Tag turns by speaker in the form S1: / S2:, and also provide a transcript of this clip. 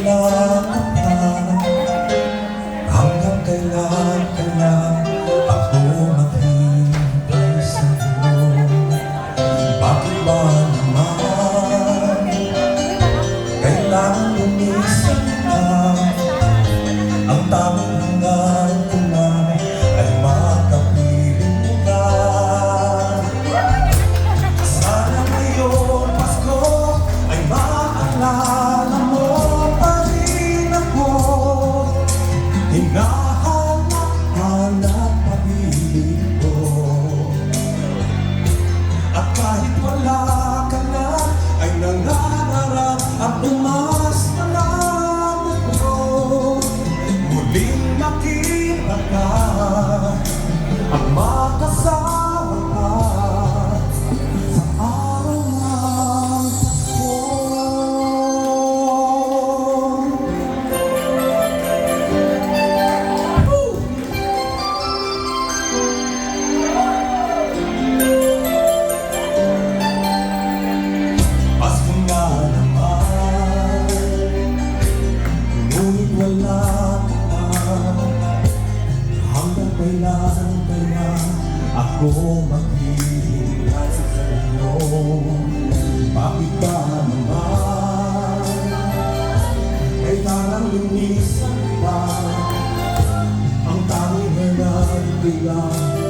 S1: wala ka pa? Hanggang kailan kaya ako maghihintay sa'yo? Bakit ba naman kailangan lumisan ka? Ang tanging hanggan ko lang ay makapiling ka. Sana ngayong Pasko ay maalala mo pa rin ako. Hinahanap-hanap pag-ibig ko. At kahit wala ka na, ay nangangarap at umasa lang ako. Muling makita ka at makasama ka sa araw ng Pasko. Pasko nga naman, ngunit wala ka pa. Hanggang kailan kaya ako maghihintay sa'yo? Bakit ba naman kailangan lumisan pa? Ang tanging hanap ko lang